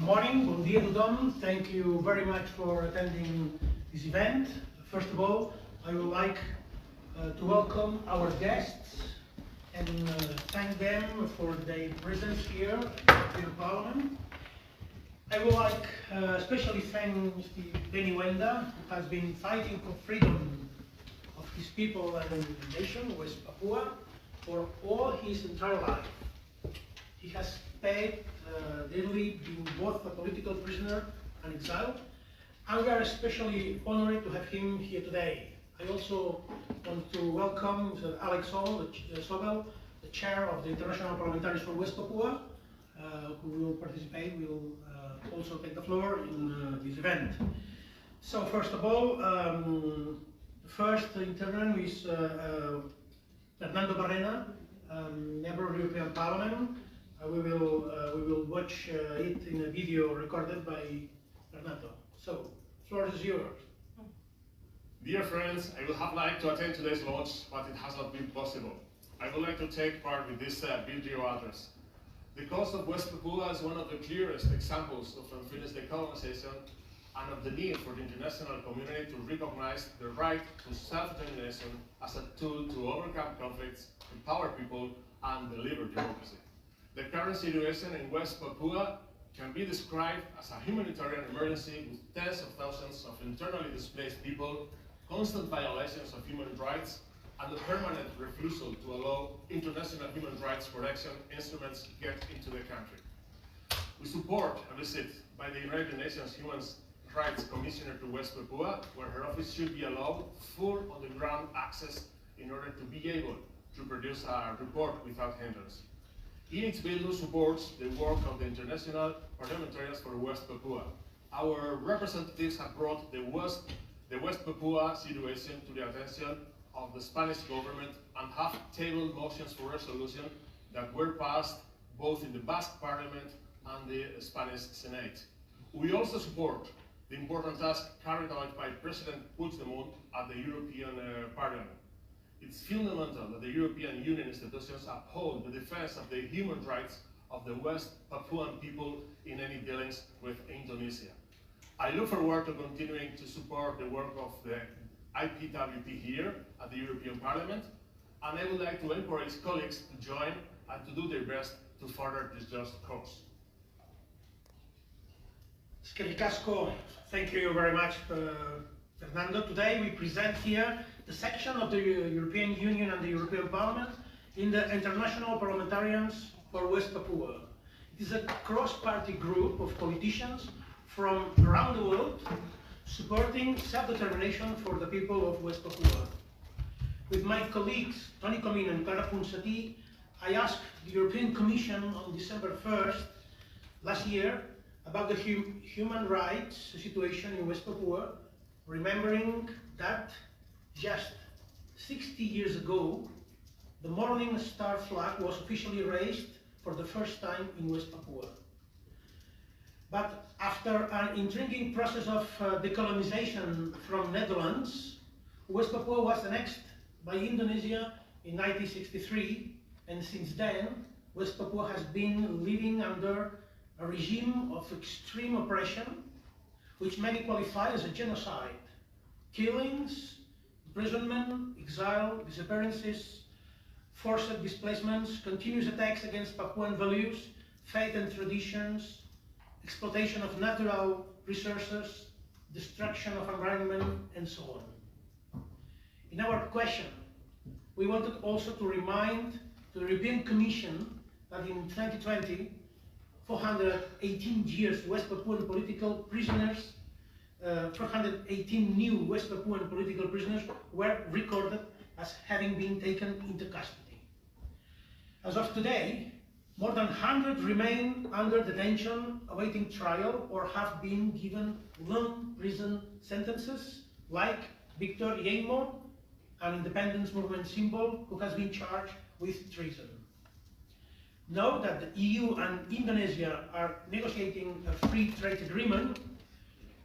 Morning, bon dia a tothom. Thank you very much for attending this event. First of all, I would like to welcome our guests and thank them for their presence here in the Parliament. I would like especially thank Mr. Benny Wenda, who has been fighting for freedom of his people and nation, West Papua, for all his entire life. He has paid dearly, being both a political prisoner and exiled, and we are especially honored to have him here today. I also want to welcome Mr. Alex Sobel, the chair of the International Parliamentarians for West Papua, who will participate, will also take the floor in this event. So first of all, the first intervenant is Fernando Barrena, member of the European Parliament. We will watch it in a video recorded by Fernando. So, the floor is yours. Dear friends, I would have liked to attend today's launch, but it has not been possible. I would like to take part with this video address. The cost of West Papua is one of the clearest examples of unfinished decolonization and of the need for the international community to recognize the right to self-determination as a tool to overcome conflicts, empower people, and deliver democracy. The current situation in West Papua can be described as a humanitarian emergency with tens of thousands of internally displaced people, constant violations of human rights, and the permanent refusal to allow international human rights protection instruments get into the country. We support a visit by the United Nations Human Rights Commissioner to West Papua, where her office should be allowed full on-the-ground access in order to be able to produce a report without hindrance. EHBLU supports the work of the International Parliamentarians for West Papua. Our representatives have brought the West Papua situation to the attention of the Spanish government and have tabled motions for resolution that were passed both in the Basque Parliament and the Spanish Senate. We also support the important task carried out by President Puigdemont at the European Parliament. It's fundamental that the European Union institutions uphold the defense of the human rights of the West Papuan people in any dealings with Indonesia. I look forward to continuing to support the work of the IPWP here at the European Parliament, and I would like to encourage colleagues to join and to do their best to further this just cause. Thank you very much, Fernando. Today we present here the section of the European Union and the European Parliament in the International Parliamentarians for West Papua. It is a cross-party group of politicians from around the world supporting self-determination for the people of West Papua. With my colleagues Tony Comín and Clara Ponsatí, I asked the European Commission on December 1st last year about the human rights situation in West Papua, remembering that just 60 years ago, the Morning Star flag was officially raised for the first time in West Papua. But after an intriguing process of decolonization from Netherlands, West Papua was annexed by Indonesia in 1963, and since then, West Papua has been living under a regime of extreme oppression, which many qualify as a genocide. Killings, imprisonment, exile, disappearances, forced displacements, continuous attacks against Papuan values, faith and traditions, exploitation of natural resources, destruction of environment, and so on. In our question, we wanted also to remind the European Commission that in 2020, 418 years West Papuan political prisoners 418 new West Papuan political prisoners were recorded as having been taken into custody. As of today, more than 100 remain under detention, awaiting trial, or have been given long prison sentences, like Victor Yeimo, an independence movement symbol who has been charged with treason. Note that the EU and Indonesia are negotiating a free trade agreement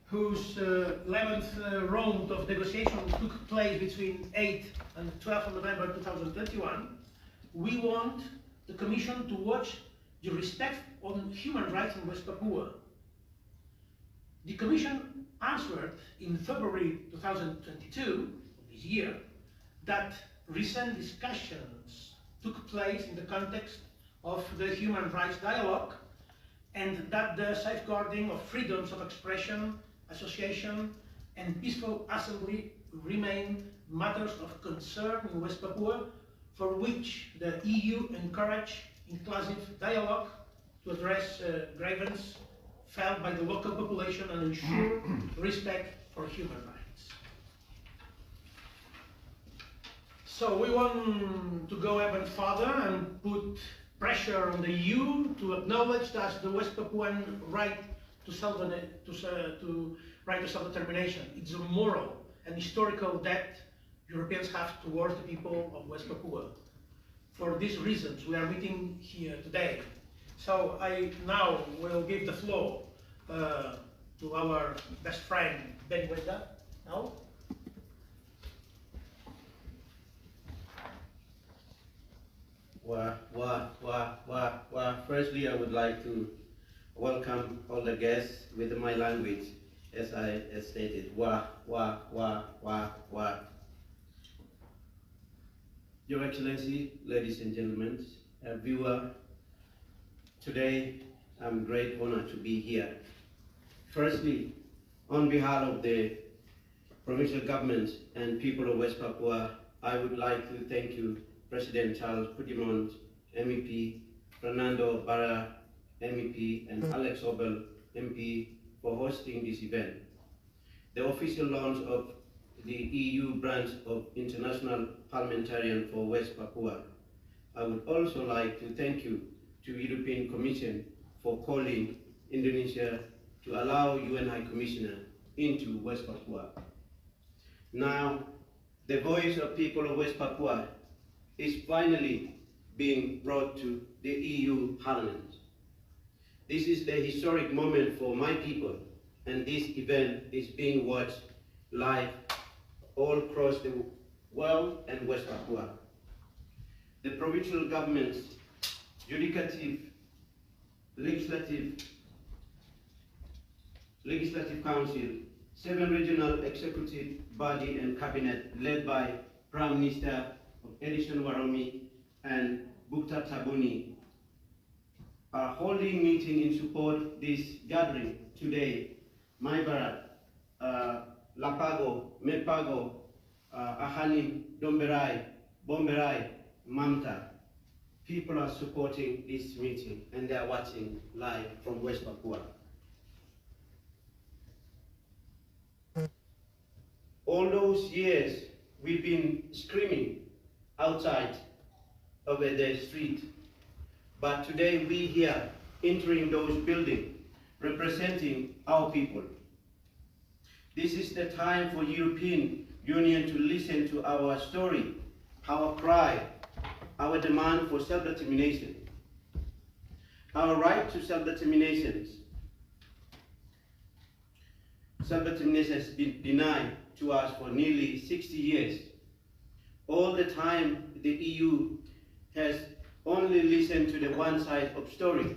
whose 11th round of negotiation took place between 8 and 12 November 2021, we want the Commission to watch the respect on human rights in West Papua, The Commission answered in February 2022, this year, that recent discussions took place in the context of the human rights dialogue, and that the safeguarding of freedoms of expression, association, and peaceful assembly remain matters of concern in West Papua, for which the EU encouraged inclusive dialogue to address grievances felt by the local population and ensure respect for human rights. So we want to go even further and put pressure on the EU to acknowledge that the West Papuan right to self-determination. It's a moral and historical debt Europeans have towards the people of West Papua. For these reasons, we are meeting here today. So I now will give the floor to our best friend, Ben Wenda. Now. Firstly, I would like to welcome all the guests with my language, as I stated. Your Excellency, ladies and gentlemen, viewer, today I'm great honor to be here. Firstly, on behalf of the provincial government and people of West Papua, I would like to thank you, President Charles Puigdemont, MEP, Fernando Barra, MEP, and Alex Obel, MP, for hosting this event. The official launch of the EU branch of International Parliamentarian for West Papua. I would also like to thank you to European Commission for calling Indonesia to allow UN High Commissioner into West Papua. Now, the voice of people of West Papua is finally being brought to the EU Parliament. This is the historic moment for my people, and this event is being watched live all across the world and West Papua. The provincial governments, judicative, legislative council, 7 regional executive body and cabinet led by Prime Minister Edison Waromi and Bukta Tabuni are holding meeting in support this gathering today. Maibarat, Lapago, Mepago, Ahani, Domberai, Bomberai, Mamta. People are supporting this meeting and they are watching live from West Papua. All those years we've been screaming outside over the street, but today we here entering those buildings representing our people. This is the time for European Union to listen to our story, our cry, our demand for self-determination. Our right to self-determination has been denied to us for nearly 60 years. All the time the EU has only listened to the one side of story.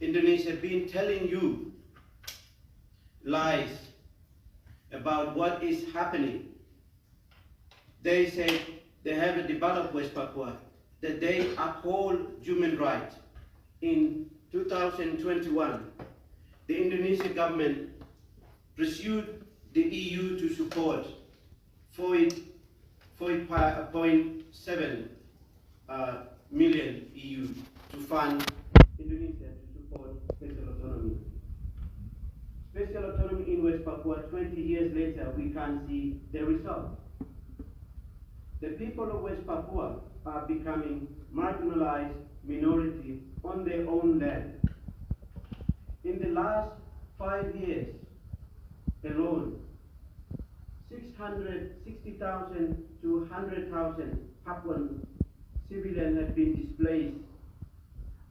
Indonesia has been telling you lies about what is happening. They say they have developed West Papua, that they uphold human rights. In 2021, the Indonesian government pursued the EU to support 4.7 million EU to fund Indonesia to support special autonomy. Special autonomy in West Papua, 20 years later, we can't see the result. The people of West Papua are becoming marginalized minority on their own land. In the last 5 years alone, 660,000 to 100,000 Papuan civilians have been displaced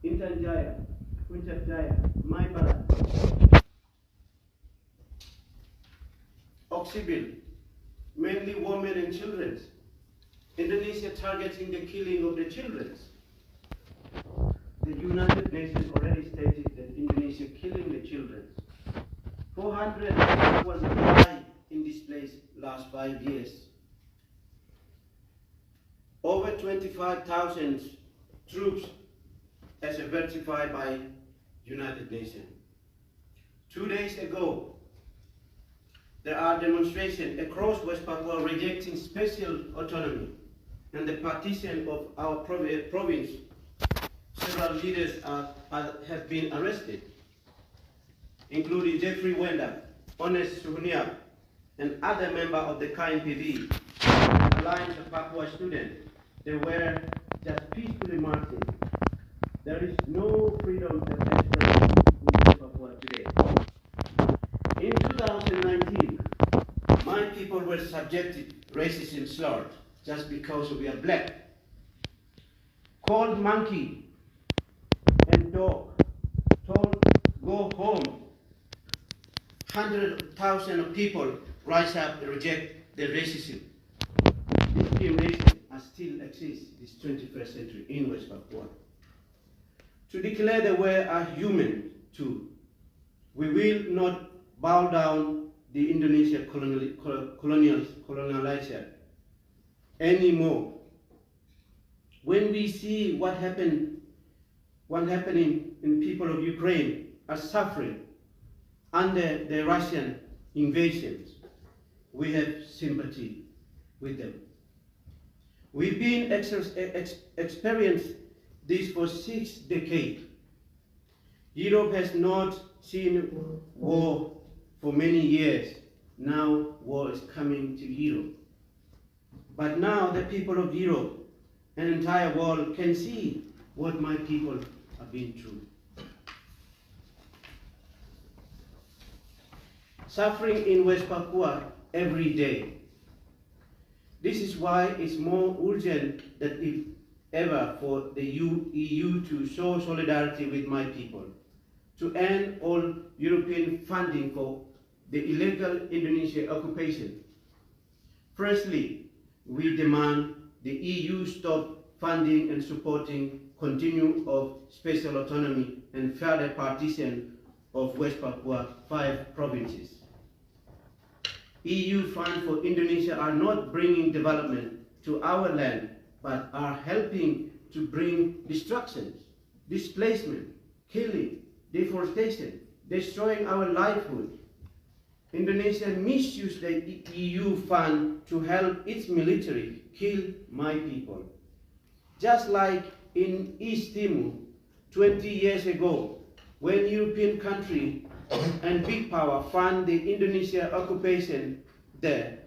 in Tanjaya, Puncak Jaya, Maibarat, Oksibil, mainly women and children. Indonesia targeting the killing of the children. The United Nations already stated that Indonesia killing the children. 400 people died in this place last 5 years. Over 25,000 troops as verified by United Nations. 2 days ago, there are demonstrations across West Papua rejecting special autonomy and the partition of our province. Several leaders have been arrested, including Jeffrey Wenda, Honest Suhunia, and other members of the KNPB, Alliance of Papua Students. They were just peacefully marching. There is no freedom of expression in Papua today. In 2019, my people were subjected to racism slur just because we are black. Called monkey and dog, told go home. Hundreds of thousands of people rise up and reject the racism. Discrimination still exists in this 21st century in West Papua. To declare that we are human too, we will not bow down the Indonesian colonizer anymore. When we see what happening in people of Ukraine are suffering under the Russian invasions, we have sympathy with them. We've been experienced this for 6 decades. Europe has not seen war for many years. Now war is coming to Europe. But now the people of Europe and the entire world can see what my people have been through. Suffering in West Papua every day. This is why it's more urgent than ever for the EU to show solidarity with my people, to end all European funding for the illegal Indonesian occupation. Firstly, we demand the EU stop funding and supporting continuum of special autonomy and further partition of West Papua 5 provinces. EU funds for Indonesia are not bringing development to our land, but are helping to bring destruction, displacement, killing, deforestation, destroying our livelihood. Indonesia misused the EU fund to help its military kill my people. Just like in East Timor 20 years ago, when European countries and big power fund the Indonesia occupation there,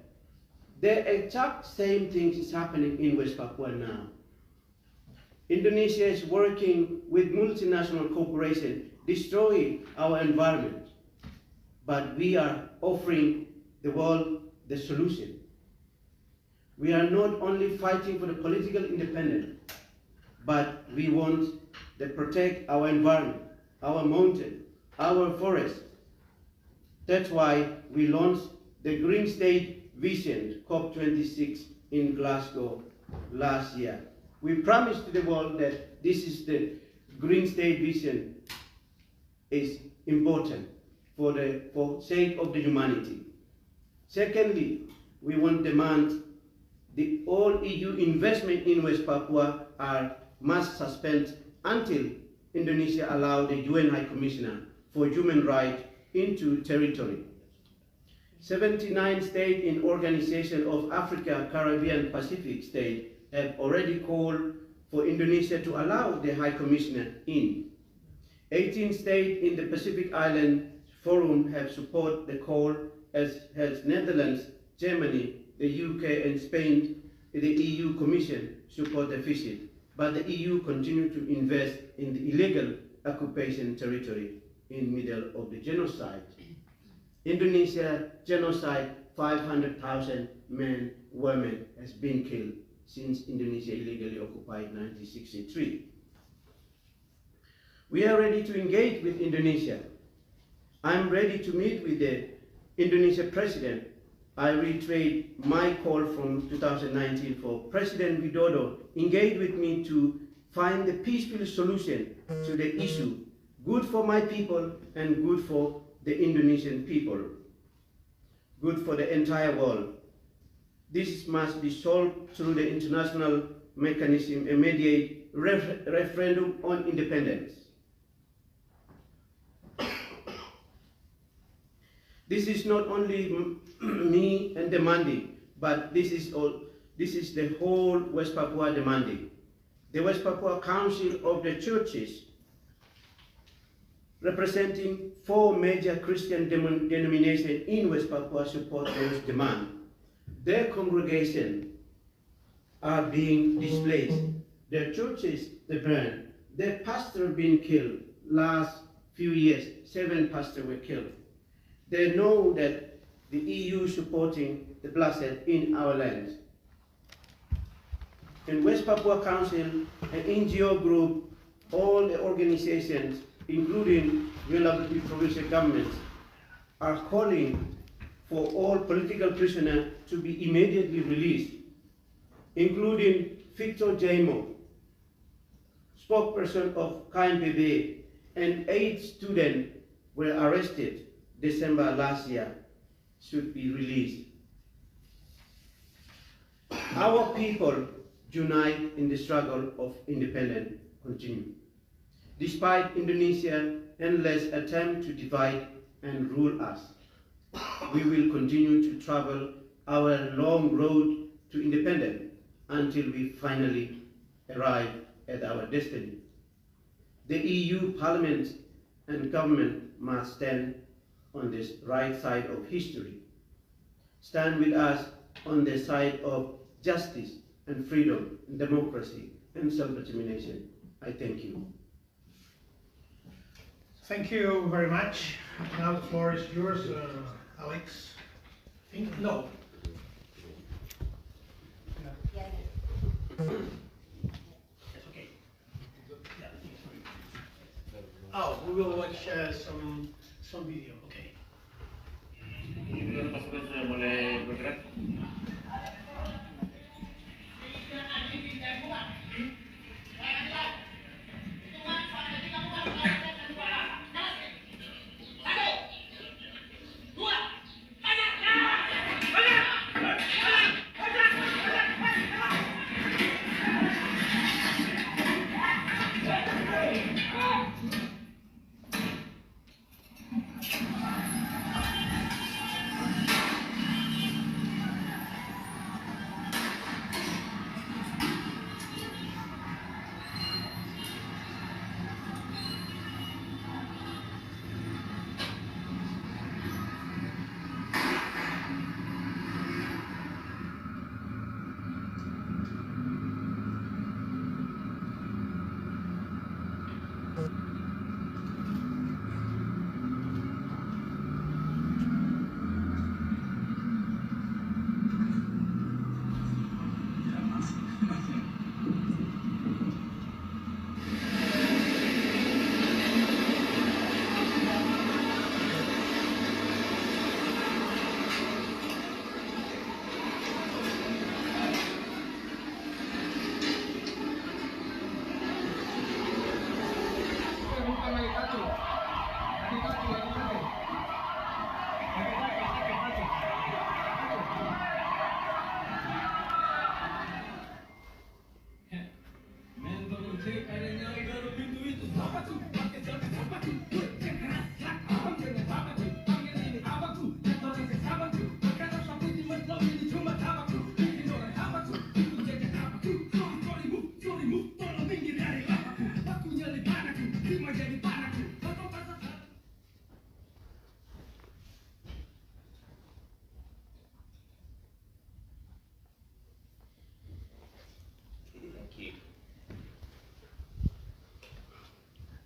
the exact same thing is happening in West Papua now. Indonesia is working with multinational corporations, destroying our environment. But we are offering the world the solution. We are not only fighting for the political independence, but we want to protect our environment, our mountain, our forest. That's why we launched the Green State Vision COP26 in Glasgow last year. We promised to the world that this is the Green State Vision is important for the sake of the humanity. Secondly, we want to demand the all EU investment in West Papua must suspend until Indonesia allow the UN High Commissioner for Human Rights into territory. 79 states in Organization of Africa, Caribbean, Pacific states have already called for Indonesia to allow the High Commissioner in. 18 states in the Pacific Island Forum have supported the call, as has Netherlands, Germany, the UK and Spain. The EU Commission support the visit, but the EU continue to invest in the illegal occupation territory in middle of the genocide. Indonesia genocide, 500,000 men, women has been killed since Indonesia illegally occupied 1963. We are ready to engage with Indonesia. I'm ready to meet with the Indonesian president. I reiterate my call from 2019 for President Widodo engage with me to find the peaceful solution to the issue, good for my people and good for the Indonesian people, good for the entire world. This must be solved through the international mechanism, a mediate referendum on independence. This is not only me and demanding, but this is the whole West Papua demanding. The West Papua Council of the Churches, representing 4 major Christian denominations in West Papua, support those demands. Their congregation are being displaced. Their churches, they burned. Their pastor been killed. Last few years, 7 pastors were killed. They know that the EU supporting the bloodshed in our lands. In West Papua Council, an NGO group, all the organizations, including relatively provincial governments, are calling for all political prisoners to be immediately released, including Victor Jaimo, spokesperson of KNPB, and 8 students were arrested December last year, should be released. Our people unite in the struggle of independence continue. Despite Indonesia's endless attempt to divide and rule us, we will continue to travel our long road to independence until we finally arrive at our destiny. The EU Parliament and government must stand on this right side of history. Stand with us on the side of justice and freedom and democracy and self-determination. I thank you. Thank you very much. Now the floor is yours, Alex. No. That's okay. Yeah, I think so. Oh, we will watch some video. Okay. Boleh bergerak?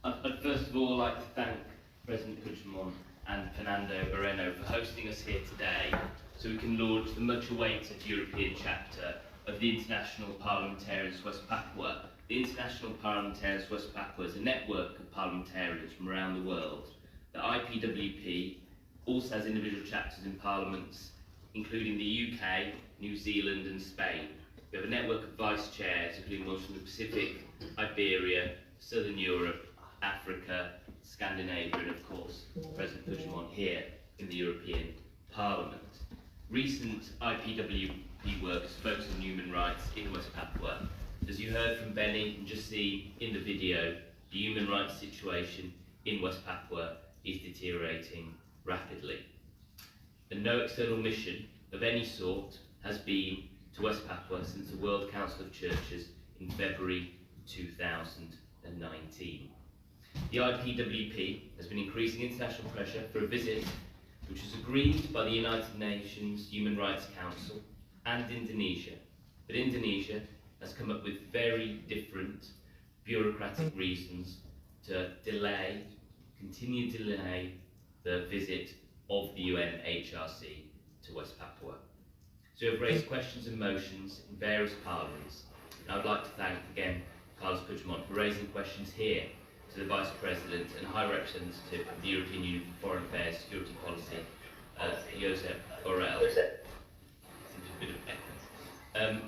I'd first of all like to thank President Puigdemont and Fernando Moreno for hosting us here today so we can launch the much-awaited European chapter of the International Parliamentarians West Papua. The International Parliamentarians West Papua is a network of parliamentarians from around the world. The IPWP also has individual chapters in parliaments including the UK, New Zealand and Spain. We have a network of vice chairs including ones from the Pacific, Iberia, Southern Europe, Africa, Scandinavia and of course President Puigdemont here. here in the European Parliament. Recent IPWP work has focused on human rights in West Papua. As you heard from Benny and just see in the video, the human rights situation in West Papua is deteriorating rapidly. And no external mission of any sort has been to West Papua since the World Council of Churches in February 2019. The IPWP has been increasing international pressure for a visit which was agreed by the United Nations Human Rights Council and Indonesia. But Indonesia has come up with very different bureaucratic reasons to continue to delay the visit of the UNHRC to West Papua. So we have raised questions and motions in various parliaments. And I would like to thank again Carlos Puigdemont for raising questions here to the Vice President and High Representative of the European Union for Foreign Affairs Security Policy, Josep Borrell. Seems a bit of echo.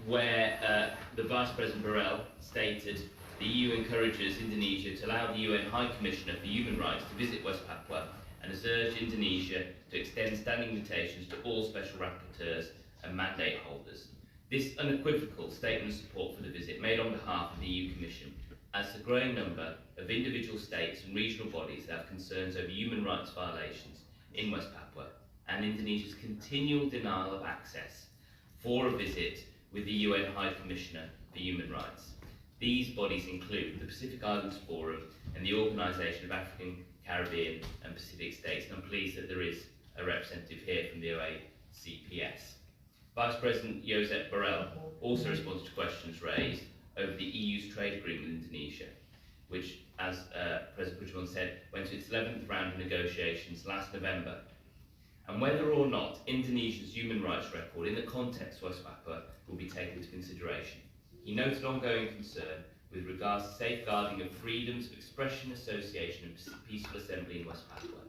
Where the Vice President Borrell stated the EU encourages Indonesia to allow the UN High Commissioner for Human Rights to visit West Papua and has urged Indonesia to extend standing invitations to all special rapporteurs and mandate holders. This unequivocal statement of support for the visit made on behalf of the EU Commission as the growing number of individual states and regional bodies that have concerns over human rights violations in West Papua and Indonesia's continual denial of access for a visit with the UN High Commissioner for Human Rights. These bodies include the Pacific Islands Forum and the Organisation of African, Caribbean and Pacific States, and I'm pleased that there is a representative here from the OACPS. Vice President Josep Borrell also responded to questions raised over the EU's trade agreement with Indonesia, which, as President Puigdemont said, went to its 11th round of negotiations last November, and whether or not Indonesia's human rights record in the context of West Papua will be taken into consideration. He noted ongoing concern with regards to safeguarding of freedoms of expression, association and peaceful assembly in West Papua.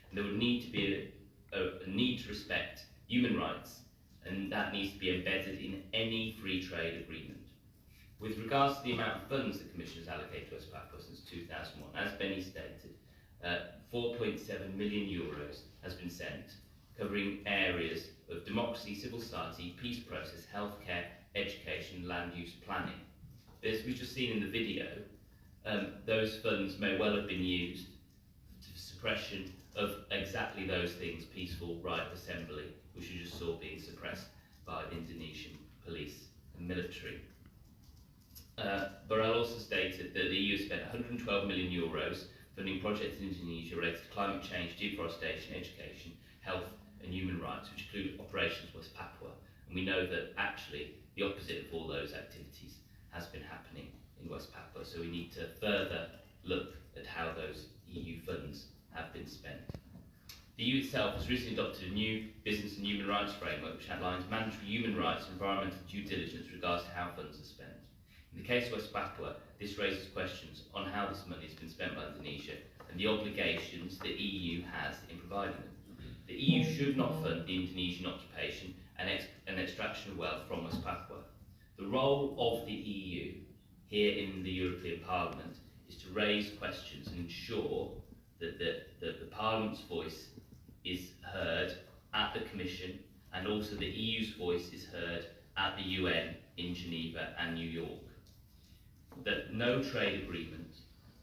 And there would need to be a need to respect human rights, and that needs to be embedded in any free trade agreement. With regards to the amount of funds the Commission has allocated to West Papua since 2001, as Benny stated, 4.7 million euros has been sent, covering areas of democracy, civil society, peace process, healthcare, education, land use planning. As we've just seen in the video, those funds may well have been used for suppression of exactly those things, peaceful right assembly, which you just saw being suppressed by the Indonesian police and military. Borrell also stated that the EU spent 112 million euros funding projects in Indonesia related to climate change, deforestation, education, health and human rights, which include operations West Papua. And we know that actually the opposite of all those activities has been happening in West Papua, so we need to further look at how those EU funds have been spent. The EU itself has recently adopted a new business and human rights framework which outlines mandatory human rights and environmental due diligence with regards to how funds are spent. In the case of West Papua, this raises questions on how this money has been spent by Indonesia and the obligations the EU has in providing them. The EU should not fund the Indonesian occupation and extraction of wealth from West Papua. The role of the EU here in the European Parliament is to raise questions and ensure that the Parliament's voice is heard at the Commission, and also the EU's voice is heard at the UN in Geneva and New York. That no trade agreement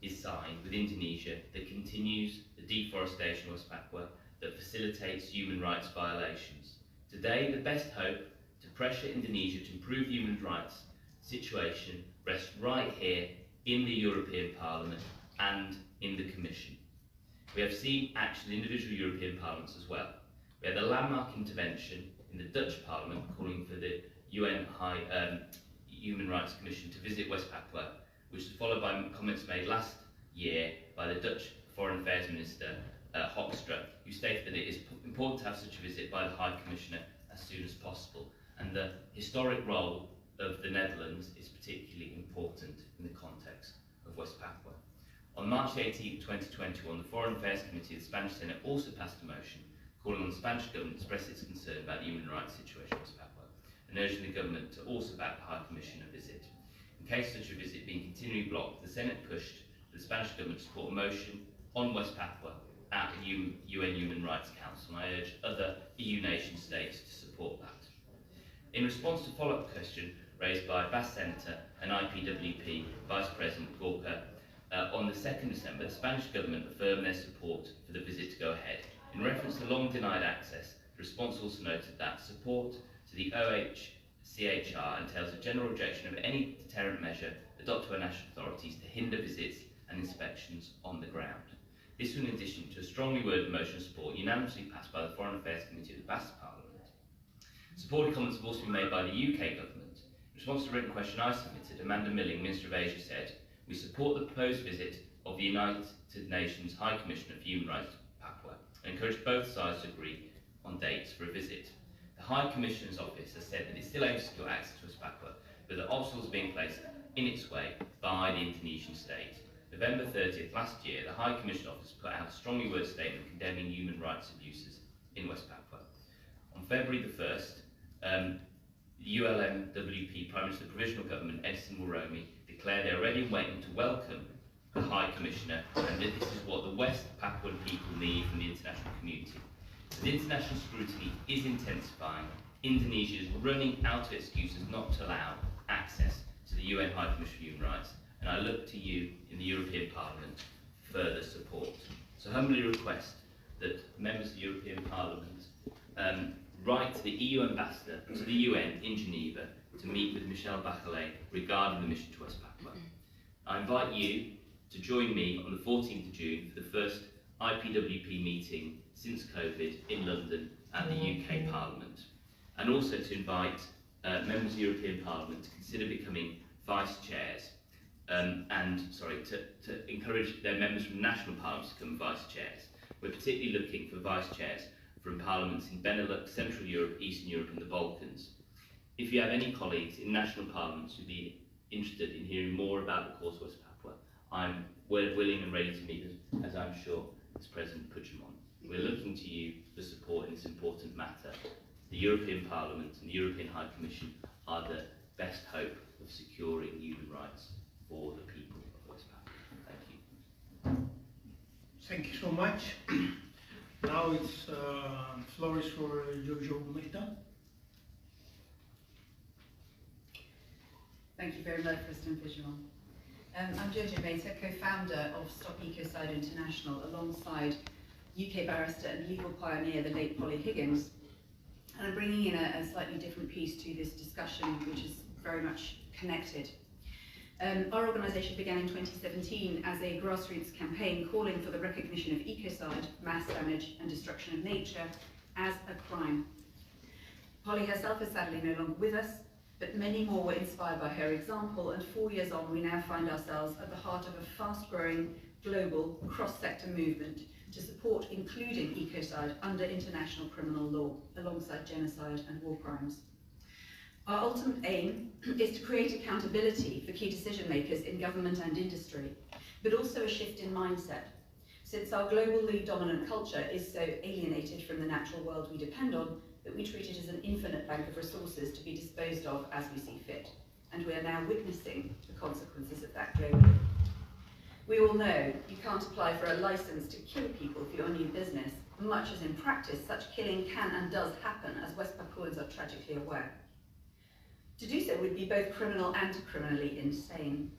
is signed with Indonesia that continues the deforestation of West Papua, that facilitates human rights violations. Today, the best hope to pressure Indonesia to improve the human rights situation rests right here in the European Parliament and in the Commission. We have seen action in individual European parliaments as well. We had the landmark intervention in the Dutch Parliament calling for the UN Human Rights Commission to visit West Papua, which was followed by comments made last year by the Dutch Foreign Affairs Minister Hoekstra, who stated that it is important to have such a visit by the High Commissioner as soon as possible, and the historic role of the Netherlands is particularly important in the context of West Papua. On March 18, 2021, the Foreign Affairs Committee of the Spanish Senate also passed a motion calling on the Spanish government to express its concern about the human rights situation in West Papua and urging the government to also back the High Commissioner visit. In case such a visit being continually blocked, the Senate pushed for the Spanish government to support a motion on West Papua at UN Human Rights Council, and I urge other EU nation states to support that. In response to a follow-up question raised by BAS Senator and IPWP Vice President Gorka, on the 2nd December, the Spanish government affirmed their support for the visit to go ahead. In reference to long-denied access, the response also noted that support to the OHCHR entails a general rejection of any deterrent measure adopted by national authorities to hinder visits and inspections on the ground. This was in addition to a strongly worded motion of support unanimously passed by the Foreign Affairs Committee of the Basque Parliament. Supporting comments have also been made by the UK government. In response to a written question I submitted, Amanda Milling, Minister of Asia, said, "We support the proposed visit of the United Nations High Commissioner for Human Rights to Papua and encourage both sides to agree on dates for a visit. The High Commissioner's Office has said that it still aims to secure access to West Papua, but that obstacles are being placed in its way by the Indonesian state. November 30th last year, the High Commissioner's Office put out a strongly worded statement condemning human rights abuses in West Papua. On February the 1st, the ULMWP Prime Minister of the Provisional Government, Edison Mulroney, declared they are ready and waiting to welcome the High Commissioner, and that this is what the West Papuan people need from the international community. As international scrutiny is intensifying, Indonesia is running out of excuses not to allow access to the UN High Commissioner for Human Rights, and I look to you in the European Parliament for further support. So humbly request that members of the European Parliament write to the EU Ambassador to the UN in Geneva to meet with Michel Bachelet regarding the mission to West Papua. I invite you to join me on the 14th of June for the first IPWP meeting since COVID in London at the UK Parliament, and also to invite members of the European Parliament to consider becoming vice chairs, to encourage their members from national parliaments to become vice chairs. We're particularly looking for vice chairs from parliaments in Benelux, Central Europe, Eastern Europe and the Balkans. If you have any colleagues in national parliaments who'd be interested in hearing more about the cause of West Papua, I'm willing and ready to meet them, as I'm sure is President Puigdemont. We're looking to you for support in this important matter. The European Parliament and the European High Commission are the best hope of securing human rights for the people of West Papua. Thank you. Thank you so much. Now it's floor is for Jojo Mehta. Thank you very much, President Puigdemont. I'm Jojo Mehta, co-founder of Stop Ecocide International, alongside UK barrister and legal pioneer, the late Polly Higgins. And I'm bringing in a slightly different piece to this discussion, which is very much connected. Our organisation began in 2017 as a grassroots campaign calling for the recognition of ecocide, mass damage and destruction of nature, as a crime. Polly herself is sadly no longer with us, but many more were inspired by her example, and 4 years on we now find ourselves at the heart of a fast-growing global cross-sector movement to support including ecocide under international criminal law, alongside genocide and war crimes. Our ultimate aim is to create accountability for key decision makers in government and industry, but also a shift in mindset, since our globally dominant culture is so alienated from the natural world we depend on that we treat it as an infinite bank of resources to be disposed of as we see fit, and we are now witnessing the consequences of that globally. We all know you can't apply for a license to kill people for your new business, much as in practice such killing can and does happen, as West Papuans are tragically aware. To do so would be both criminal and criminally insane.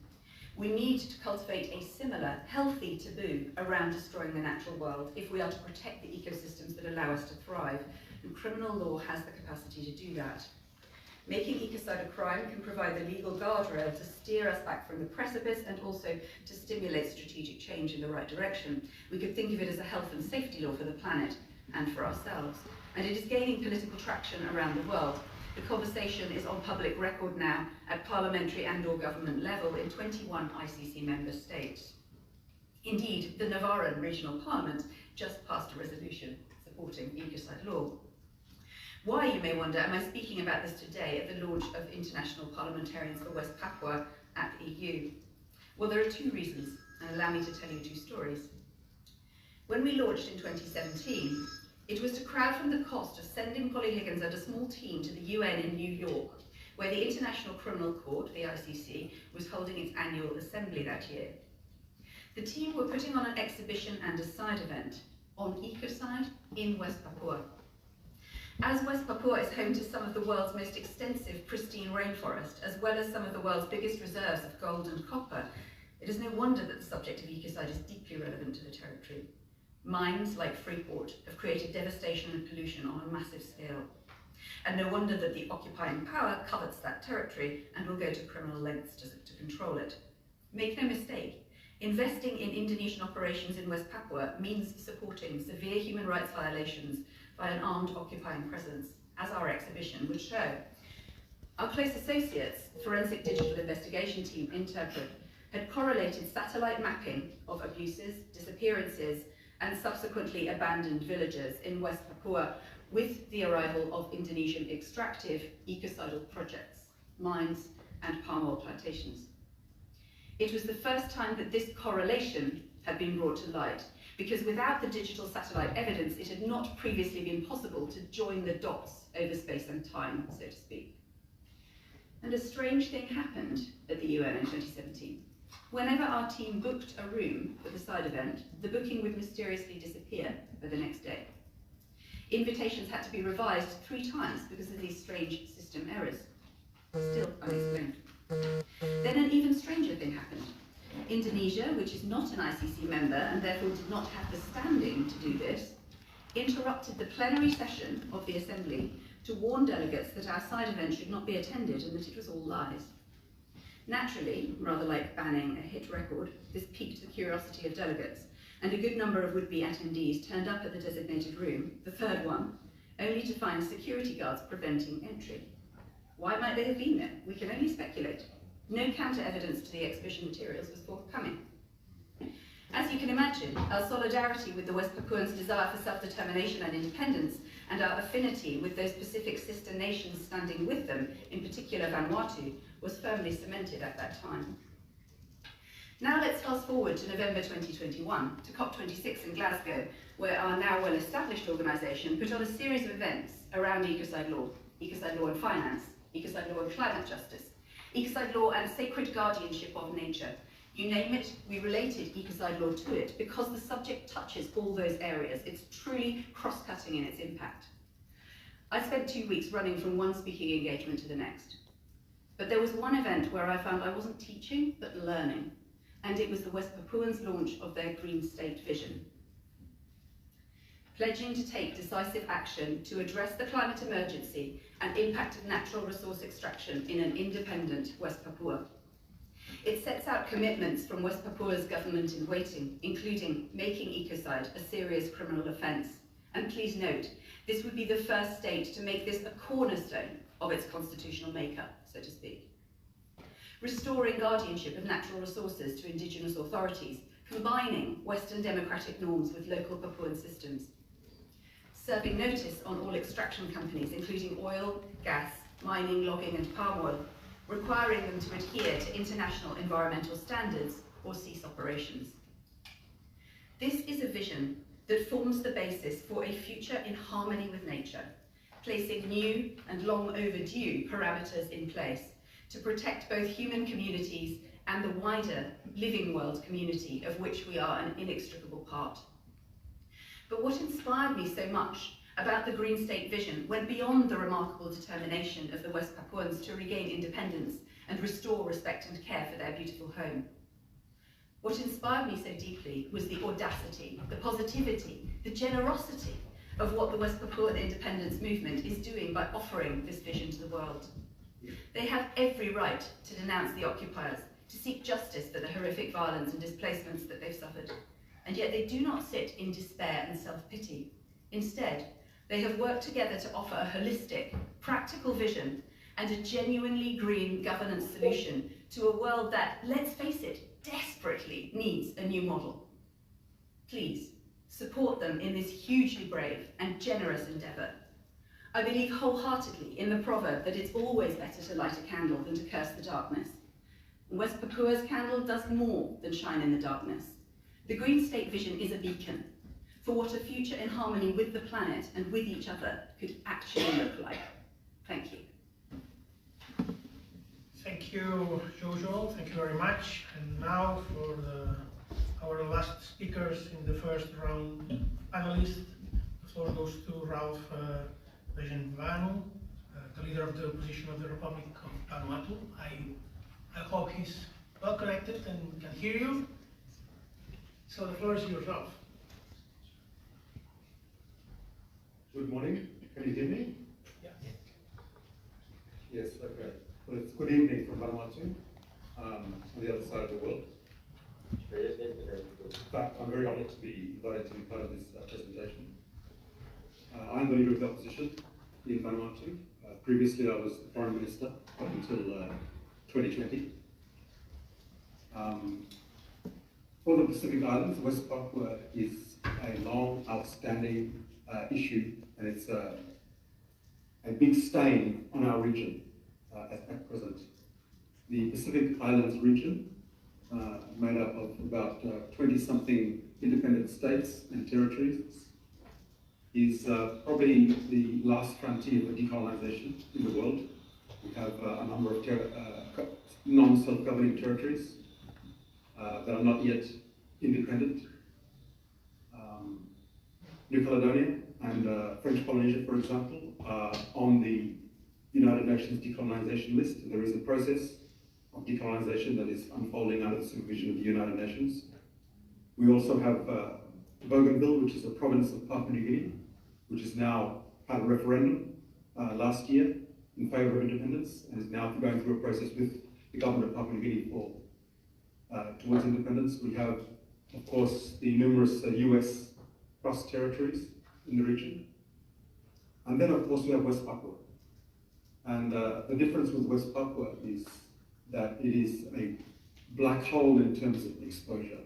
We need to cultivate a similar, healthy taboo around destroying the natural world if we are to protect the ecosystems that allow us to thrive, and criminal law has the capacity to do that. Making ecocide a crime can provide the legal guardrail to steer us back from the precipice and also to stimulate strategic change in the right direction. We could think of it as a health and safety law for the planet and for ourselves. And it is gaining political traction around the world. The conversation is on public record now at parliamentary and/or government level in 21 ICC member states. Indeed, the Navarran Regional Parliament just passed a resolution supporting ecocide law. Why, you may wonder, am I speaking about this today at the launch of International Parliamentarians for West Papua at the EU? Well, there are two reasons, and allow me to tell you two stories. When we launched in 2017, it was to crowd fund the cost of sending Polly Higgins and a small team to the UN in New York, where the International Criminal Court, the ICC, was holding its annual assembly that year. The team were putting on an exhibition and a side event on ecocide in West Papua. As West Papua is home to some of the world's most extensive pristine rainforest, as well as some of the world's biggest reserves of gold and copper, it is no wonder that the subject of ecocide is deeply relevant to the territory. Mines like Freeport have created devastation and pollution on a massive scale. And no wonder that the occupying power covets that territory and will go to criminal lengths to control it. Make no mistake, investing in Indonesian operations in West Papua means supporting severe human rights violations by an armed occupying presence, as our exhibition would show. Our close associates, Forensic Digital Investigation Team, Interpret, had correlated satellite mapping of abuses, disappearances, and subsequently abandoned villages in West Papua with the arrival of Indonesian extractive ecocidal projects, mines, and palm oil plantations. It was the first time that this correlation had been brought to light, because without the digital satellite evidence, it had not previously been possible to join the dots over space and time, so to speak. And a strange thing happened at the UN in 2017. Whenever our team booked a room for the side event, the booking would mysteriously disappear by the next day. Invitations had to be revised 3 times because of these strange system errors. Still unexplained. Then an even stranger thing happened. Indonesia, which is not an ICC member and therefore did not have the standing to do this, interrupted the plenary session of the Assembly to warn delegates that our side event should not be attended and that it was all lies. Naturally, rather like banning a hit record, this piqued the curiosity of delegates, and a good number of would-be attendees turned up at the designated room, the 3rd one, only to find security guards preventing entry. Why might they have been there? We can only speculate. No counter-evidence to the exhibition materials was forthcoming. As you can imagine, our solidarity with the West Papuans' desire for self-determination and independence, and our affinity with those Pacific sister nations standing with them, in particular Vanuatu, was firmly cemented at that time. Now let's fast forward to November 2021, to COP26 in Glasgow, where our now well-established organisation put on a series of events around ecocide law and finance, ecocide law and climate justice, ecocide law and sacred guardianship of nature. You name it, we related ecocide law to it because the subject touches all those areas. It's truly cross-cutting in its impact. I spent 2 weeks running from one speaking engagement to the next. But there was one event where I found I wasn't teaching, but learning. And it was the West Papuans' launch of their Green State Vision. Pledging to take decisive action to address the climate emergency and impact of natural resource extraction in an independent West Papua. It sets out commitments from West Papua's government in waiting, including making ecocide a serious criminal offence. And please note, this would be the first state to make this a cornerstone of its constitutional makeup, so to speak. Restoring guardianship of natural resources to indigenous authorities, combining Western democratic norms with local Papuan systems. Serving notice on all extraction companies, including oil, gas, mining, logging and palm oil, requiring them to adhere to international environmental standards or cease operations. This is a vision that forms the basis for a future in harmony with nature, placing new and long overdue parameters in place to protect both human communities and the wider living world community of which we are an inextricable part. But what inspired me so much about the Green State Vision went beyond the remarkable determination of the West Papuans to regain independence and restore respect and care for their beautiful home. What inspired me so deeply was the audacity, the positivity, the generosity of what the West Papuan independence movement is doing by offering this vision to the world. They have every right to denounce the occupiers, to seek justice for the horrific violence and displacements that they've suffered. And yet they do not sit in despair and self-pity. Instead, they have worked together to offer a holistic, practical vision and a genuinely green governance solution to a world that, let's face it, desperately needs a new model. Please, support them in this hugely brave and generous endeavour. I believe wholeheartedly in the proverb that it's always better to light a candle than to curse the darkness. West Papua's candle does more than shine in the darkness. The Green State Vision is a beacon for what a future in harmony with the planet and with each other could actually look like. Thank you. Thank you, Jojo. Thank you very much. And now for our last speakers in the first round, panelists. The floor goes to Ralph Bejenvanu, the leader of the opposition of the Republic of Vanuatu. I hope he's well connected and can hear you. So the floor is yours, Ralph. Good morning. Can you hear me? Yeah. Yes, okay. Well, it's good evening from Vanuatu, on the other side of the world. In fact, I'm very honored to be invited to be part of this presentation. I'm the leader of the opposition in Vanuatu. Previously, I was the Foreign Minister up until 2020. For the Pacific Islands, West Papua is a long, outstanding issue, and it's a big stain on our region at present. The Pacific Islands region, made up of about 20-something independent states and territories, is probably the last frontier for decolonization in the world. We have a number of non-self-governing territories that are not yet independent. New Caledonia and French Polynesia, for example, are on the United Nations decolonization list. There is a process of decolonization that is unfolding under the supervision of the United Nations. We also have Bougainville, which is a province of Papua New Guinea, which is now had a referendum last year in favour of independence and is now going through a process with the government of Papua New Guinea towards independence. We have, of course, the numerous US cross territories in the region. And then, of course, we have West Papua. And the difference with West Papua is that it is a black hole in terms of exposure.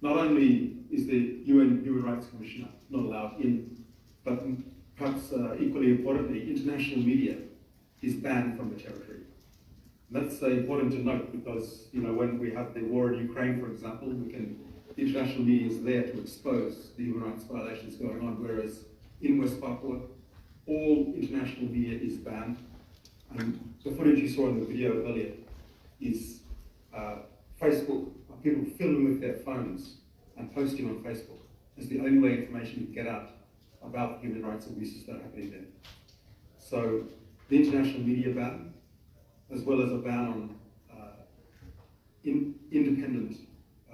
Not only is the UN Human Rights Commissioner not allowed in, but perhaps equally importantly, international media is banned from the territory. And that's important to note because, you know, when we have the war in Ukraine, for example, the international media is there to expose the human rights violations going on, whereas in West Papua, all international media is banned. And the footage you saw in the video earlier is Facebook, people filming with their phones and posting on Facebook. It's the only way information can get out about human rights abuses that are happening there. So the international media ban, as well as a ban on independent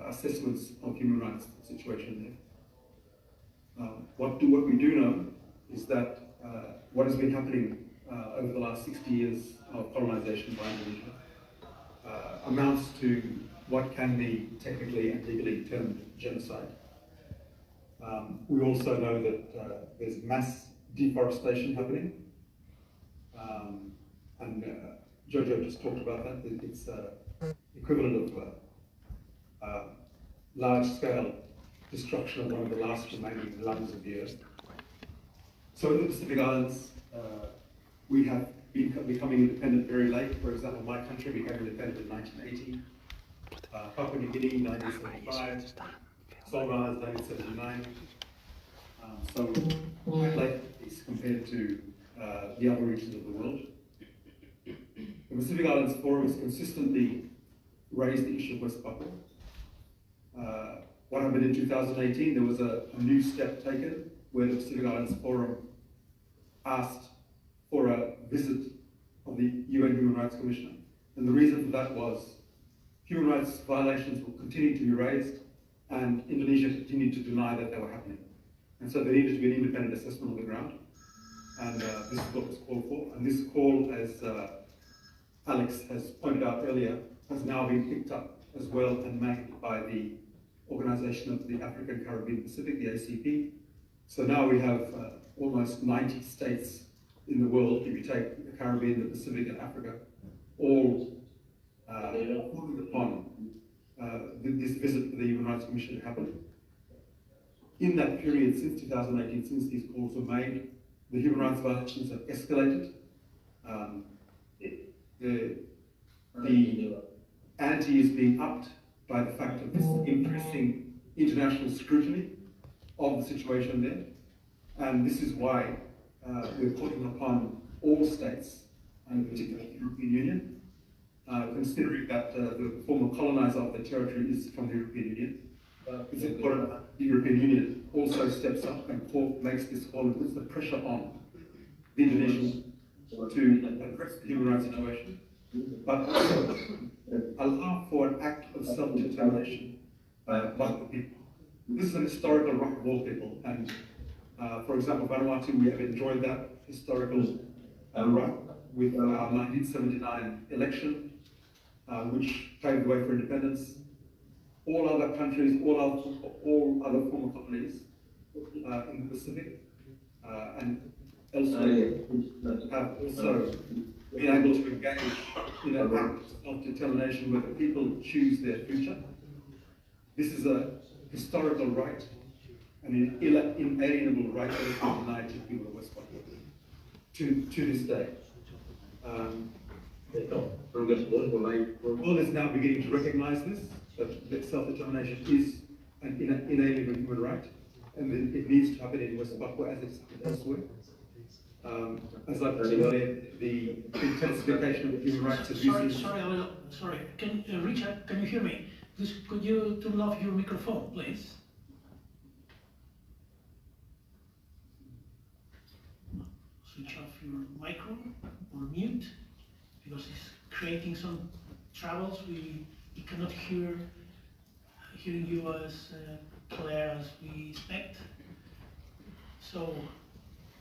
assessments of human rights situation there. What we do know is that what has been happening over the last 60 years of colonization by Indonesia amounts to what can be technically and legally termed genocide. We also know that there's mass deforestation happening, and Jojo just talked about that. It's equivalent of large-scale destruction of one of the last remaining lungs of the earth. So in the Pacific Islands, we have been becoming independent very late. For example, my country became independent in 1980. Papua New Guinea, 1975. Solomon Islands, 1979. So quite late is compared to the other regions of the world. The Pacific Islands Forum has consistently raised the issue of West Papua. What happened in 2018, there was a new step taken where the Pacific Islands Forum asked for a visit of the UN Human Rights Commissioner. And the reason for that was human rights violations will continue to be raised and Indonesia continued to deny that they were happening. And so there needed to be an independent assessment on the ground. And this is what was called for. And this call, as Alex has pointed out earlier, has now been picked up as well and made by the Organization of the African, Caribbean, Pacific, the ACP. So now we have almost 90 states in the world, if you take the Caribbean, the Pacific, and Africa, all calling upon this visit to the Human Rights Commission to happen. In that period, since 2018, since these calls were made, the human rights violations have escalated. The ante is being upped by the fact of this increasing international scrutiny of the situation there. And this is why we're calling upon all states, and particularly the European Union, considering that the former colonizer of the territory is from the European Union. It's important that the European Union also steps up and makes this call and puts the pressure on the Indonesians to address the human rights situation, but also allow for an act of self-determination by the people. This is an historical right of all people, and for example, Vanuatu, we have enjoyed that historical right with our 1979 election, which paved the way for independence. All other countries, all other former colonies in the Pacific and elsewhere have also been able to engage in an act of determination where the people choose their future. This is a historical right and an inalienable right that is denied to people of West Papua to this day. All is now beginning to recognize this, that self-determination is an inalienable human right, and it needs to happen in West Papua as it's happened elsewhere. As I mentioned earlier, the intensification of human rights abuses. Sorry. Richard, can you hear me? Please, could you turn off your microphone, please? Switch off your micro or mute, because it's creating some troubles. We cannot hearing you as clear as we expect. So,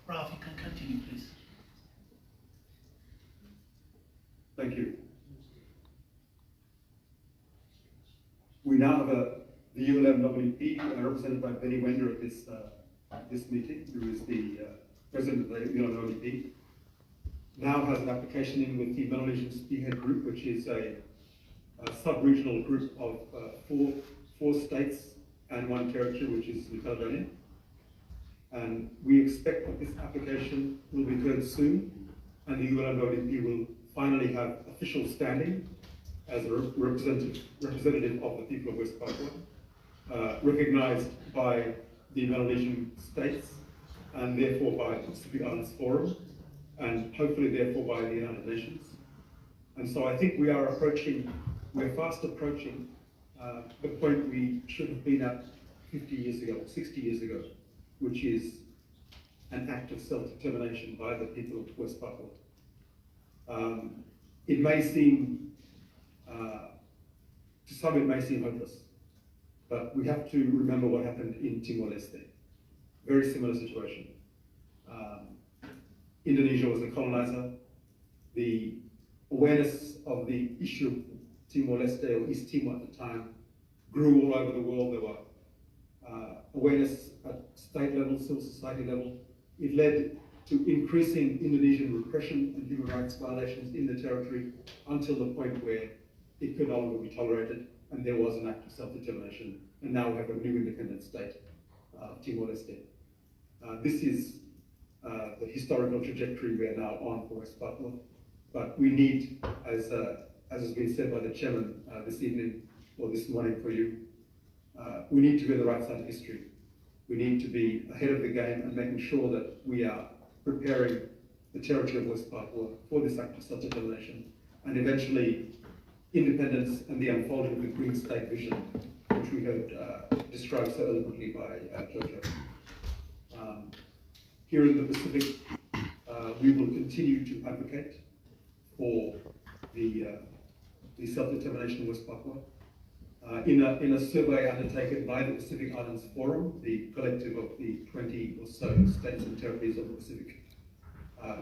Ralph, you can continue, please. Thank you. We now have the ULMWP represented by Benny Wender at this meeting, who is the president of the ULMWP. Now has an application in with the Melanesian Spearhead Group, which is a sub-regional group of four states and one territory, which is New Caledonia. And we expect that this application will be heard soon, and the ULMWP will finally have official standing as a representative of the people of West Papua, recognized by the Melanesian states, and therefore by the Pacific Islands Forum, and hopefully therefore by the United Nations. And so I think we're fast approaching the point we should have been at 50 years ago, 60 years ago, which is an act of self-determination by the people of West Papua. It may seem, to some it may seem hopeless, but we have to remember what happened in Timor-Leste. Very similar situation. Indonesia was the colonizer. The awareness of the issue of Timor-Leste, or East Timor at the time, grew all over the world. There were awareness at state level, civil society level. It led to increasing Indonesian repression and human rights violations in the territory until the point where it could no longer be tolerated, and there was an act of self-determination, and now we have a new independent state, Timor-Leste. This is the historical trajectory we are now on for West Papua, but we need, as has been said by the chairman this evening, or this morning for you, we need to be on the right side of history. We need to be ahead of the game and making sure that we are preparing the territory of West Papua for this act of self-determination, and eventually independence and the unfolding of the Green State vision, which we heard described so eloquently by Jojo. Here in the Pacific, we will continue to advocate for the self-determination of West Papua. In a survey undertaken by the Pacific Islands Forum, the collective of the 20 or so states and territories of the Pacific,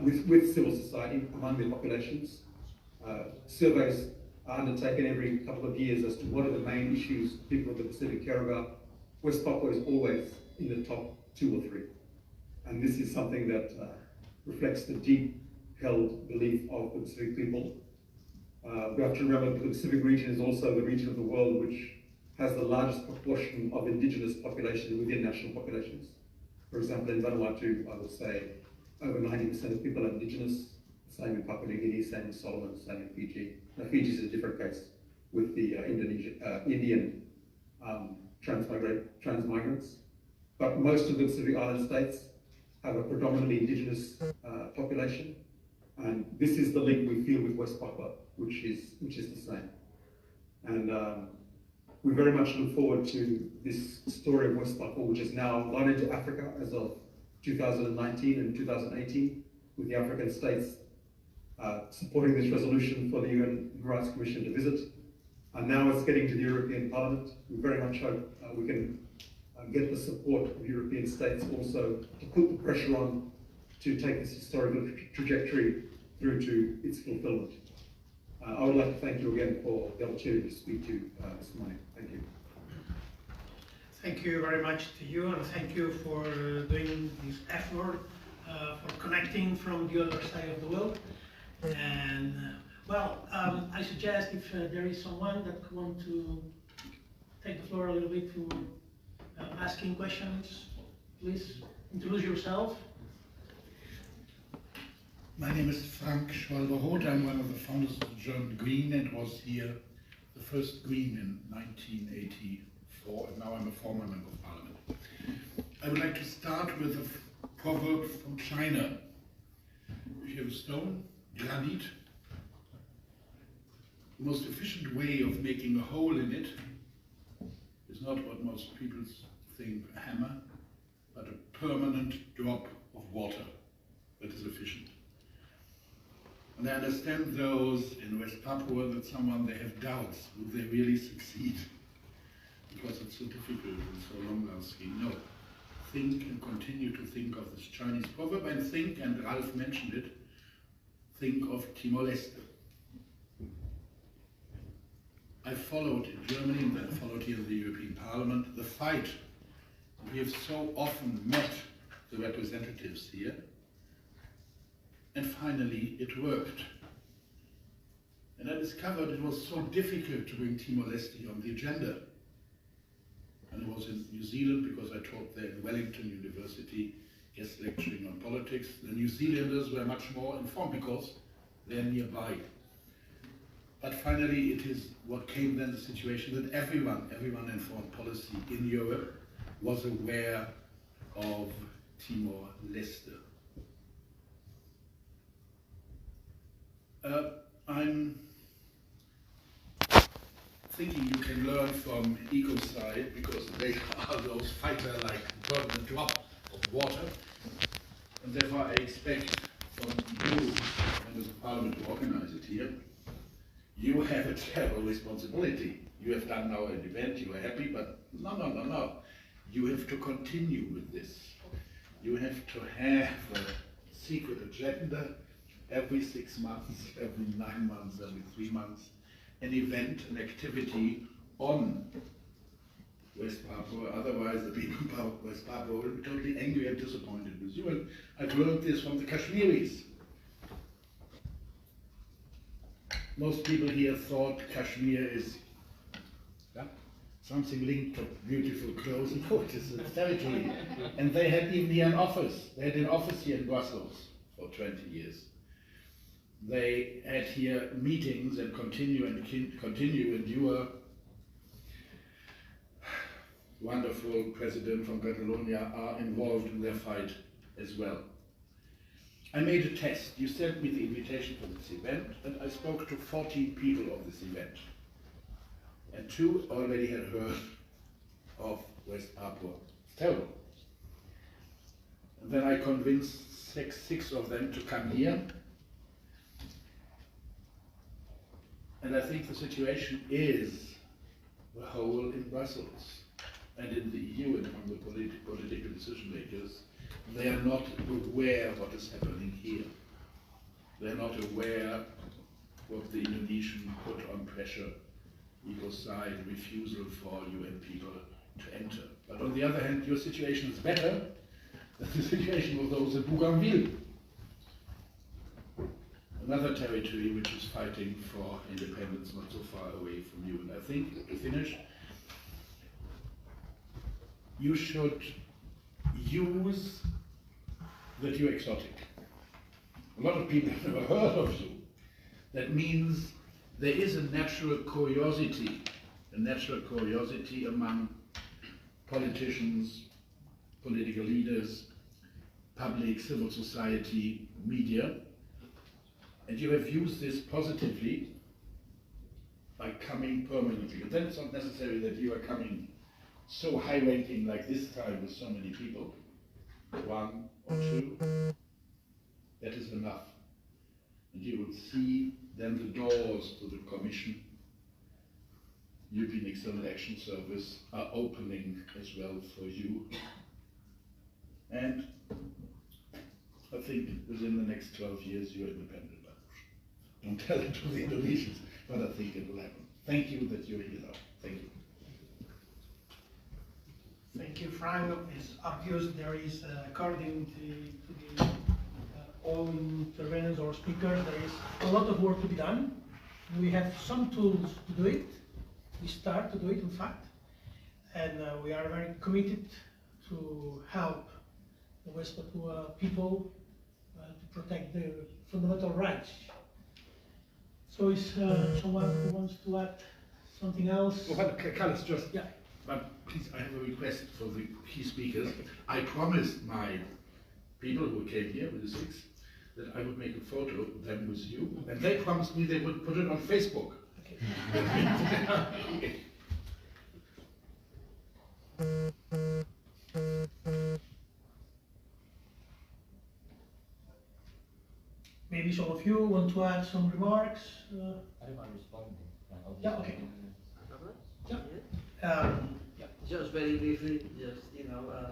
with civil society among their populations, surveys are undertaken every couple of years as to what are the main issues people of the Pacific care about. West Papua is always in the top 2 or 3. And this is something that reflects the deep-held belief of the Pacific people. We have to remember that the Pacific region is also the region of the world which has the largest proportion of indigenous population within national populations. For example, in Vanuatu, I would say over 90% of people are indigenous, same in Papua New Guinea, same in Solomon, same in Fiji. Now, Fiji is a different case with the Indian transmigrants. But most of the Pacific Island states have a predominantly indigenous population, And this is the link we feel with West Papua, which is the same. And we very much look forward to this story of West Papua, which has now gone into Africa as of 2019 and 2018, with the African states supporting this resolution for the UN Human Rights Commission to visit. And now it's getting to the European Parliament. We very much hope we can get the support of European states also to put the pressure on to take this historical trajectory through to its fulfillment. I would like to thank you again for the opportunity to speak to you this morning. Thank you. Thank you very much to you, and thank you for doing this effort, for connecting from the other side of the world. And well, I suggest if there is someone that wants to take the floor a little bit to asking questions, please introduce yourself. My name is Frank Schwalbe-Roth. I'm one of the founders of the German Green and was here the first Green in 1984, and now I'm a former member of Parliament. I would like to start with a proverb from China. If you have a stone, granite, the most efficient way of making a hole in it is not what most people think a hammer, but a permanent drop of water that is efficient. And I understand those in West Papua that someone they have doubts, will they really succeed? Because it's so difficult and so long-lasting. No, think and continue to think of this Chinese proverb, and think, and Ralph mentioned it, think of Timor-Leste. I followed in Germany and then followed here in the European Parliament the fight. We have so often met the representatives here, and finally it worked. And I discovered it was so difficult to bring Timor-Leste on the agenda. And I was in New Zealand because I taught there in Wellington University, guest lecturing on politics. The New Zealanders were much more informed because they're nearby. But finally it is what came then the situation that everyone in foreign policy in Europe was aware of Timor-Leste. I'm thinking you can learn from ecocide because they are those fighter like a drop of water, and therefore I expect from you, members of Parliament, to organize it here. You have a terrible responsibility. You have done now an event, you are happy, but no. You have to continue with this. You have to have a secret agenda every 6 months, every 9 months, every 3 months, an event, an activity on West Papua. Otherwise, the people of West Papua will be totally angry and disappointed with you. And I've learned this from the Kashmiris. Most people here thought Kashmir is something linked to beautiful clothes. No, it is a territory. And they had even here an office. They had an office here in Brussels for 20 years. They had here meetings and continue, and your wonderful president from Catalonia are involved in their fight as well. I made a test. You sent me the invitation for this event, and I spoke to 14 people of this event. And 2 already had heard of West Papua. It's terrible. And then I convinced six of them to come here. And I think the situation is the whole in Brussels and in the EU and among the political decision makers. They are not aware of what is happening here. They are not aware what the Indonesian put on pressure, ecocide, refusal for UN people to enter. But on the other hand, your situation is better than the situation of those in Bougainville, another territory which is fighting for independence not so far away from you. And I think, to finish, you should use that you're exotic. A lot of people have never heard of you. That means there is a natural curiosity among politicians, political leaders, public, civil society, media, And you have used this positively by coming permanently. And then it's not necessary that you are coming so high ranking like this time with so many people, 1 or 2, that is enough. And you will see then the doors to the Commission, European External Action Service, are opening as well for you. And I think within the next 12 years you're independent. Don't tell it to the Indonesians, but I think it will happen. Thank you that you're here now. Thank you. Thank you, Frank. It's obvious there is, according to the all interveners or speakers, there is a lot of work to be done. We have some tools to do it. We start to do it, in fact, and we are very committed to help the West Papua people to protect their fundamental rights. So is someone who wants to add something else? Well, Carlos, just, yeah. But please, I have a request for the key speakers. I promised my people who came here with the 6 that I would make a photo of them with you, and they promised me they would put it on Facebook. Okay. Maybe some of you want to add some remarks. I don't mind responding. Yeah, okay. Yeah. Yeah. Just very briefly, just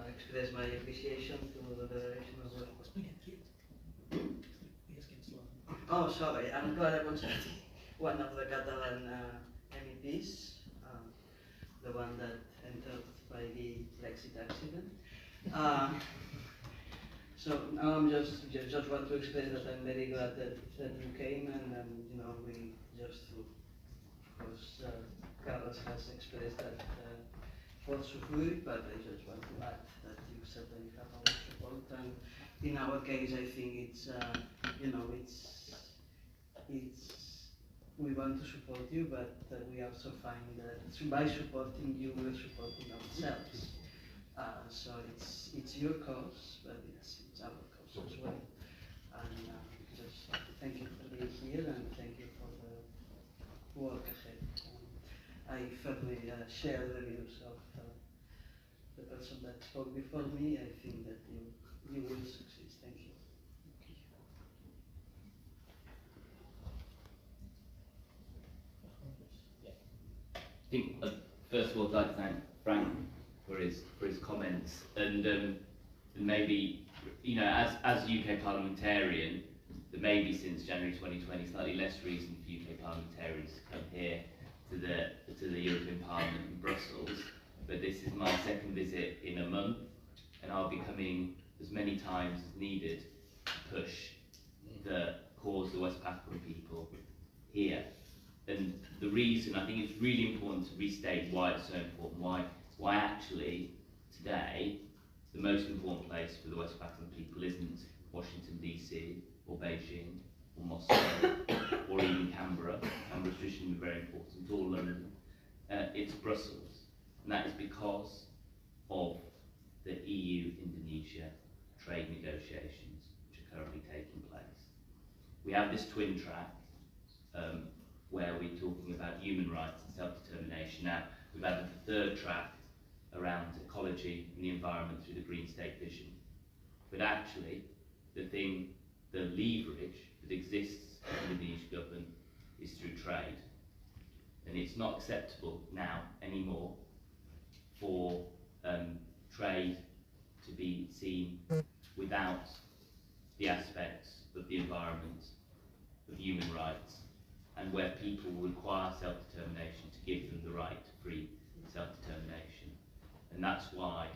express my appreciation to the Federation of the. Oh, sorry, I'm Clara Concerti, one of the Catalan MEPs, the one that entered by the Brexit accident. So now I'm just want to express that I'm very glad that you came, and we just to, of course, Carlos has expressed that for support, but I just want to add that you certainly have our support, and in our case, I think it's we want to support you, but we also find that by supporting you, we're supporting ourselves. So it's your cause, but it's our cause as well. And just thank you for being here, and thank you for the work ahead. I firmly share the views of the person that spoke before me. I think that you will succeed. Thank you. I think, first of all, I'd like to thank Frank for his comments, and maybe, as UK parliamentarian, there may be since January 2020 slightly less reason for UK parliamentarians to come here to the European Parliament in Brussels, but this is my second visit in a month, and I'll be coming as many times as needed to push the cause of the West Papuan people here. And the reason, I think it's really important to restate why it's so important, why actually today the most important place for the West Papuan people isn't Washington DC or Beijing or Moscow or even Canberra. Canberra's traditionally very important, or London. It's Brussels, and that is because of the EU-Indonesia trade negotiations which are currently taking place. We have this twin track where we're talking about human rights and self-determination. Now, we've added the third track around ecology and the environment through the Green State Vision. But actually, the leverage that exists in the Indonesian government is through trade. And it's not acceptable now anymore for trade to be seen without the aspects of the environment, of human rights, and where people require self-determination to give them the right to free self-determination. And that's why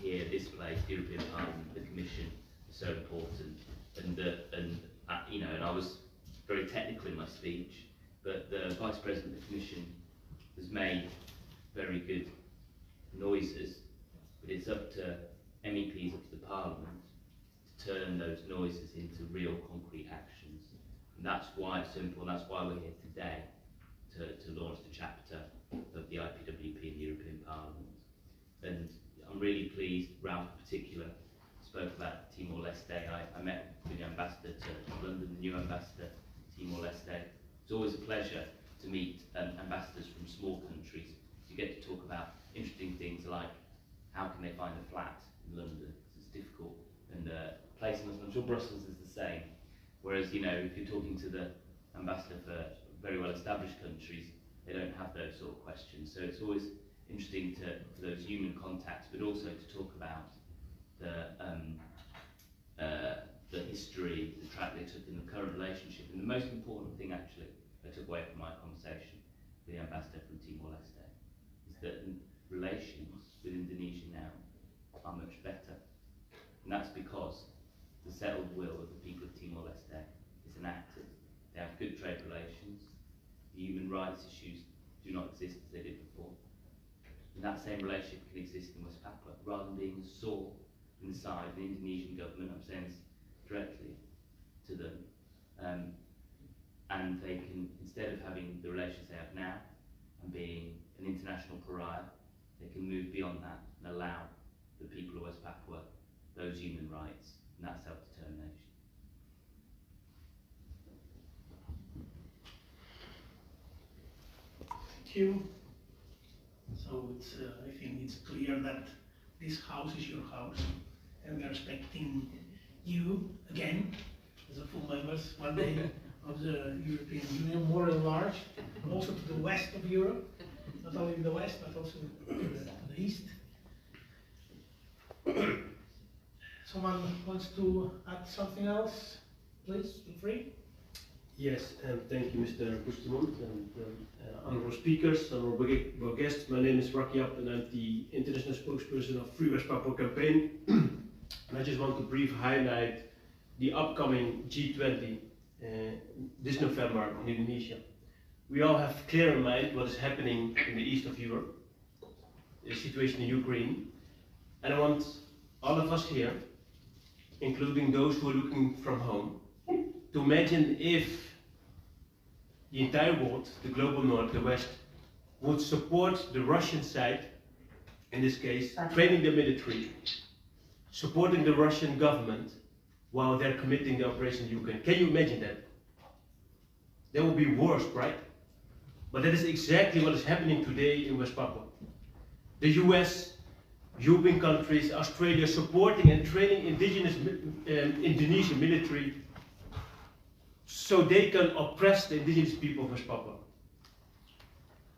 here, this place, the European Parliament, the Commission, is so important. And I was very technical in my speech, but the Vice President of the Commission has made very good noises, but it's up to MEPs, up to the Parliament, to turn those noises into real concrete actions. And that's why it's simple, and that's why we're here today, to launch the chapter of the IPWP in the European Parliament. And I'm really pleased, Ralph in particular spoke about Timor-Leste. I met with the ambassador to London, the new ambassador to Timor-Leste. It's always a pleasure to meet ambassadors from small countries. You get to talk about interesting things like how can they find a flat in London, because it's difficult, and placing us, I'm sure Brussels is the same. Whereas, you know, if you're talking to the ambassador for very well established countries, they don't have those sort of questions. So it's always interesting for those human contacts, but also to talk about the history, the track they took in the current relationship. And the most important thing actually I took away from my conversation with the ambassador from Timor-Leste is that relations with Indonesia now are much better. And that's because the settled will of the people of Timor-Leste is enacted. They have good trade relations. The human rights issues do not exist as they did before. And that same relationship can exist in West Papua, rather than being a sword inside the Indonesian government. I'm saying this directly to them. And they can, instead of having the relations they have now and being an international pariah, they can move beyond that and allow the people of West Papua those human rights and that self-determination. Thank you. So it's, I think it's clear that this house is your house, and we are expecting you again as a full members one day of the European Union, more enlarged, also to the west of Europe, not only in the west but also to the east. Someone wants to add something else? Please, feel free. Yes, and thank you, Mr. Bustamont, and honorable speakers, honorable guests. My name is Rakiap, and I'm the international spokesperson of Free West Papua campaign. And I just want to briefly highlight the upcoming G20 this November in Indonesia. We all have clear in mind what is happening in the east of Europe, the situation in Ukraine, and I want all of us here, including those who are looking from home, to imagine if the entire world, the global north, the west, would support the Russian side, in this case, training the military, supporting the Russian government while they're committing the operation in Ukraine. Can you imagine that? That would be worse, right? But that is exactly what is happening today in West Papua. The US, European countries, Australia supporting and training indigenous Indonesian military so they can oppress the indigenous people of West Papua.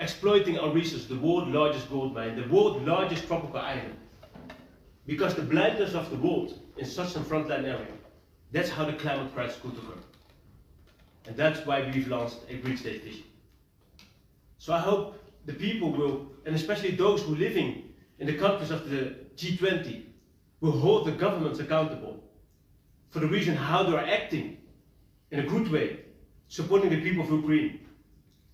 Exploiting our resources, the world's largest gold mine, the world's largest tropical island. Because the blindness of the world in such a frontline area, that's how the climate crisis could occur. And that's why we've launched a Greek state vision. So I hope the people will, and especially those who are living in the countries of the G20, will hold the governments accountable for the reason how they are acting in a good way, supporting the people of Ukraine,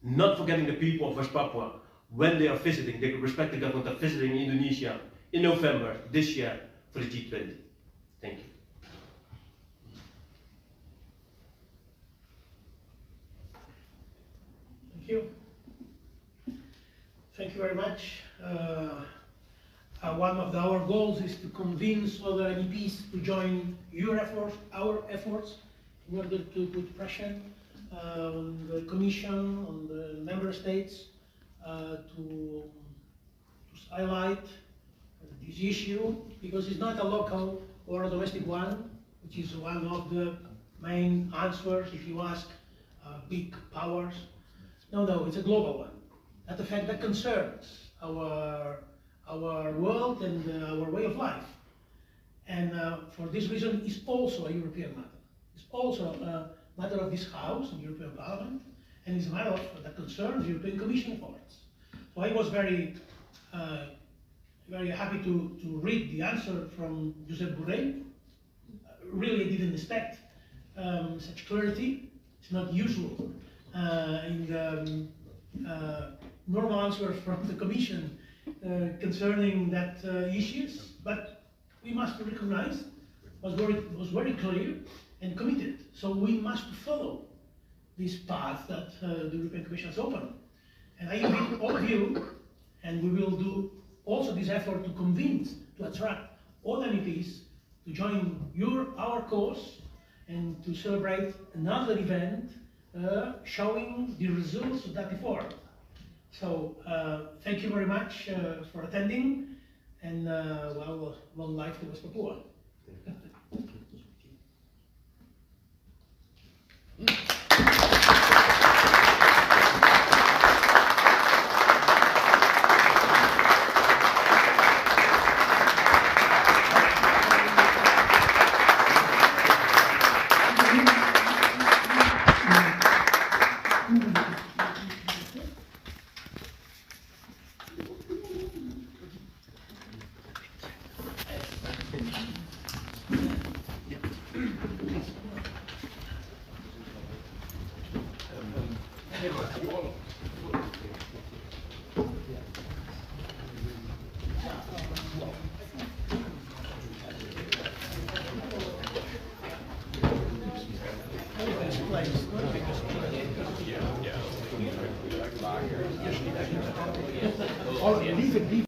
not forgetting the people of West Papua when they are visiting, the respective government are visiting Indonesia in November this year for the G20. Thank you. Thank you. Thank you very much. One of our goals is to convince other MEPs to join our efforts in order to put pressure on the Commission, on the Member States, to highlight this issue, because it's not a local or a domestic one, which is one of the main answers if you ask big powers. No, it's a global one. That's a fact that concerns our world and our way of life. And for this reason, it's also a European matter. It's also a matter of this House, the European Parliament, and it's a matter that concerns the European Commission efforts. So I was very happy to read the answer from Josep Borrell. Really didn't expect such clarity. It's not usual in the normal answers from the Commission concerning that issues, but we must recognize was very clear and committed. So we must follow this path that the European Commission has opened. And I invite all of you, and we will do also this effort to convince, to attract all MEPs to join our cause and to celebrate another event showing the results of that effort. So thank you very much for attending, and well, long life to West Papua. Oh, leave it.